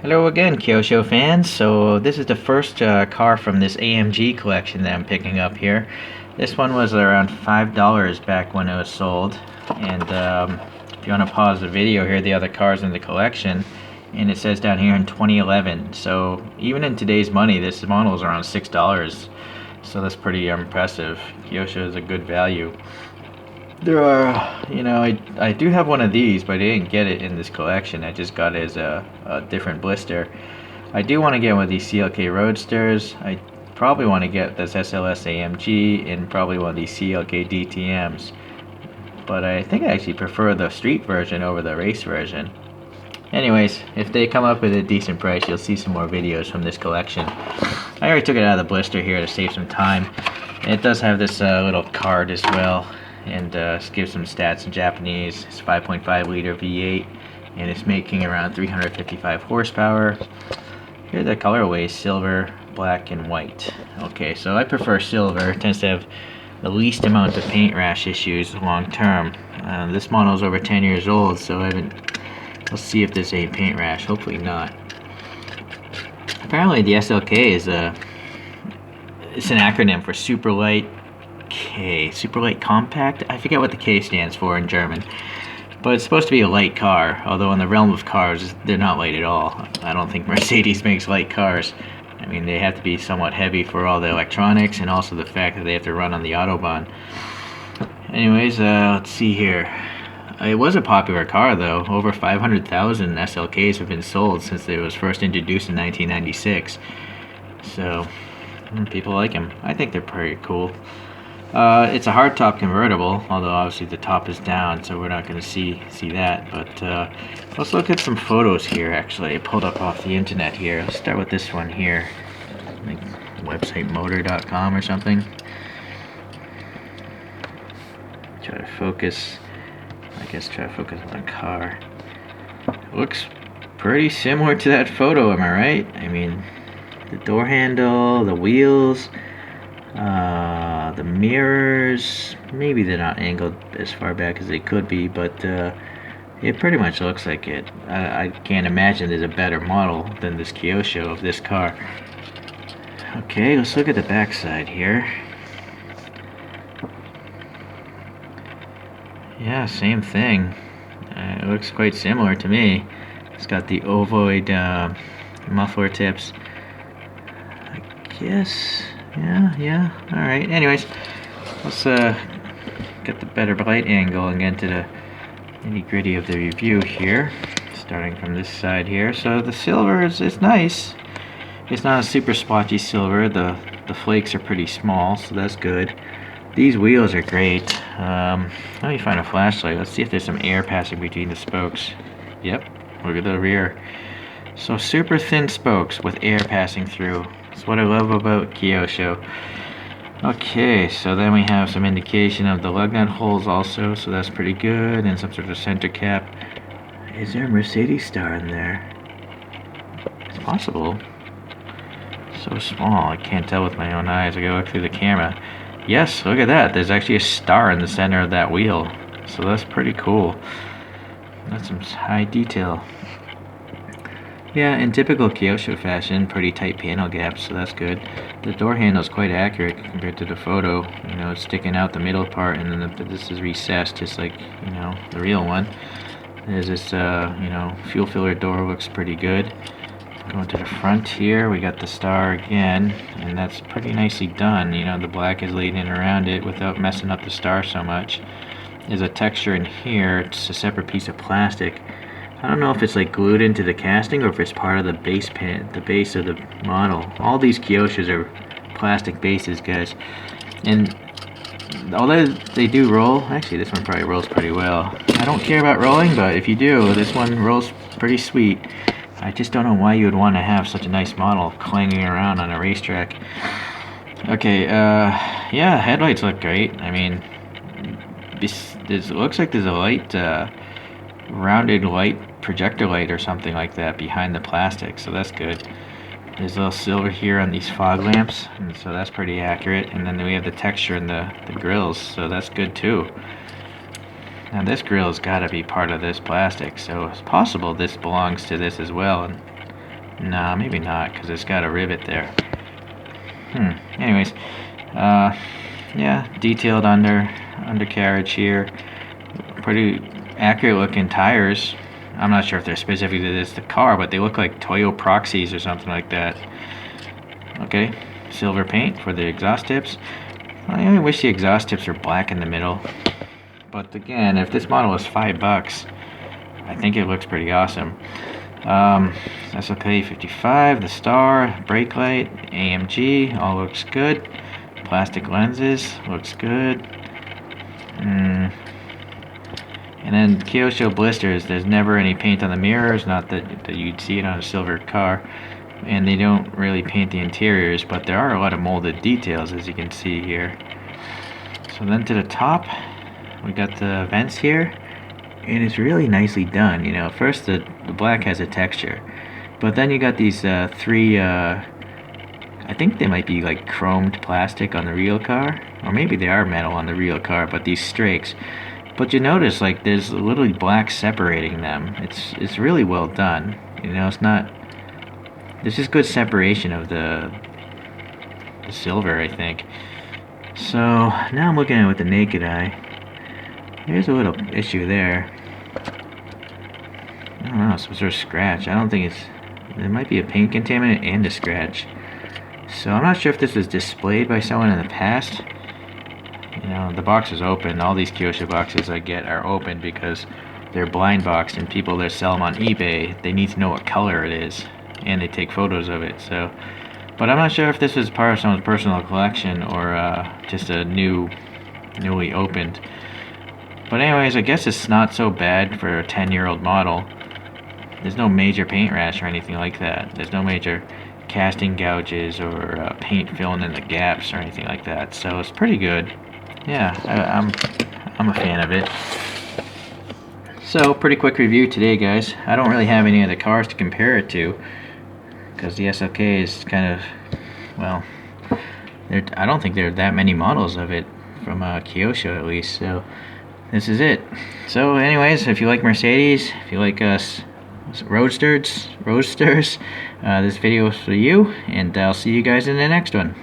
Hello again, Kyosho fans. So this is the first car from this AMG collection that I'm picking up here. This one was around $5 back when it was sold. And if you want to pause the video, here are the other cars in the collection. And it says down here in 2011. So even in today's money, this model is around $6. So that's pretty impressive. Kyosho is a good value. There are, I do have one of these, but I didn't get it in this collection. I just got it as a different blister. I do want to get one of these CLK Roadsters. I probably want to get this SLS AMG and probably one of these CLK DTMs. But I think I actually prefer the street version over the race version. Anyways, if they come up with a decent price, you'll see some more videos from this collection. I already took it out of the blister here to save some time. And it does have this little card as well. And gives some stats in Japanese. It's 5.5 liter V8 and it's making around 355 horsepower. Here are the colorways: silver, black, and white. Okay, so I prefer silver. It tends to have the least amount of paint rash issues long term. This model is over 10 years old, so let's see if there's any paint rash. Hopefully not. Apparently the SLK is it's an acronym for super light super light compact. I forget what the K stands for in German, but it's supposed to be a light car, although in the realm of cars they're not light at all. I don't think Mercedes makes light cars. I mean, they have to be somewhat heavy for all the electronics and also the fact that they have to run on the Autobahn. Anyways, let's see here. It was a popular car though. Over 500,000 SLKs have been sold since it was first introduced in 1996. So people like them. I think they're pretty cool. It's a hardtop convertible, although obviously the top is down, so we're not going to see that. But let's look at some photos here. Actually, I pulled up off the internet here. Let's start with this one here, like website motor.com or something. Try to focus. I guess try to focus on the car. Looks pretty similar to that photo, am I right? I mean, the door handle, the wheels. The mirrors, maybe they're not angled as far back as they could be, but it pretty much looks like it. I can't imagine there's a better model than this Kyosho of this car. Okay, let's look at the back side here. Yeah, same thing. It looks quite similar to me. It's got the ovoid muffler tips. I guess. Yeah. Alright, anyways, let's get the better light angle and get into the nitty-gritty of the review here. Starting from this side here. So the silver is nice. It's not a super splotchy silver. The flakes are pretty small, so that's good. These wheels are great. Let me find a flashlight. Let's see if there's some air passing between the spokes. Yep, look at the rear. So super thin spokes with air passing through. That's what I love about Kyosho. Okay, so then we have some indication of the lug nut holes also, so that's pretty good, and some sort of center cap. Is there a Mercedes star in there? It's possible. So small, I can't tell with my own eyes. I gotta look through the camera. Yes, look at that. There's actually a star in the center of that wheel. So that's pretty cool. That's some high detail. Yeah, in typical Kyosho fashion, pretty tight panel gaps, so that's good. The door handle is quite accurate compared to the photo. You know, it's sticking out the middle part, and then this is recessed, just like, the real one. There's this, fuel filler door, looks pretty good. Going to the front here, we got the star again, and that's pretty nicely done. The black is laid in around it without messing up the star so much. There's a texture in here. It's a separate piece of plastic. I don't know if it's like glued into the casting or if it's part of the base of the model. All these Kyoshos are plastic bases, guys. And although they do roll, actually this one probably rolls pretty well. I don't care about rolling, but if you do, this one rolls pretty sweet. I just don't know why you would want to have such a nice model clanging around on a racetrack. Okay, yeah, headlights look great. I mean, this looks like there's a light, rounded light, projector light or something like that behind the plastic, so that's good. There's a little silver here on these fog lamps, and so that's pretty accurate. And then we have the texture in the grills, so that's good too. Now this grill has got to be part of this plastic, so it's possible this belongs to this as well. And Nah, maybe not, because it's got a rivet there. Anyways, yeah, detailed undercarriage here. Pretty accurate looking tires. I'm not sure if they're specific to the car, but they look like Toyo Proxies or something like that. Okay, silver paint for the exhaust tips. I only wish the exhaust tips were black in the middle. But again, if this model is $5, I think it looks pretty awesome. SLK 55, the star, brake light, AMG, all looks good. Plastic lenses, looks good. And then Kyosho blisters, there's never any paint on the mirrors, not that you'd see it on a silver car. And they don't really paint the interiors, but there are a lot of molded details, as you can see here. So then to the top, we got the vents here. And it's really nicely done. You know, first the black has a texture, but then you got these three, I think they might be like chromed plastic on the real car, or maybe they are metal on the real car, but these strakes. But you notice like there's literally black separating them. It's really well done. You know, it's not, there's just good separation of the silver, I think. So now I'm looking at it with the naked eye. There's a little issue there. I don't know, some sort of scratch. I don't think it's... There might be a paint contaminant and a scratch. So I'm not sure if this was displayed by someone in the past. You know, the box is open. All these Kyosho boxes I get are open because they're blind boxed, and people that sell them on eBay, they need to know what color it is, and they take photos of it. So, but I'm not sure if this was part of someone's personal collection or just a newly opened. But anyways, I guess it's not so bad for a 10-year-old model. There's no major paint rash or anything like that. There's no major casting gouges or paint filling in the gaps or anything like that. So it's pretty good. Yeah, I'm a fan of it. So pretty quick review today, guys. I don't really have any other cars to compare it to because the SLK is kind of, well, I don't think there are that many models of it from Kyosho at least. So this is it. So anyways, if you like Mercedes, if you like roadsters, this video is for you, and I'll see you guys in the next one.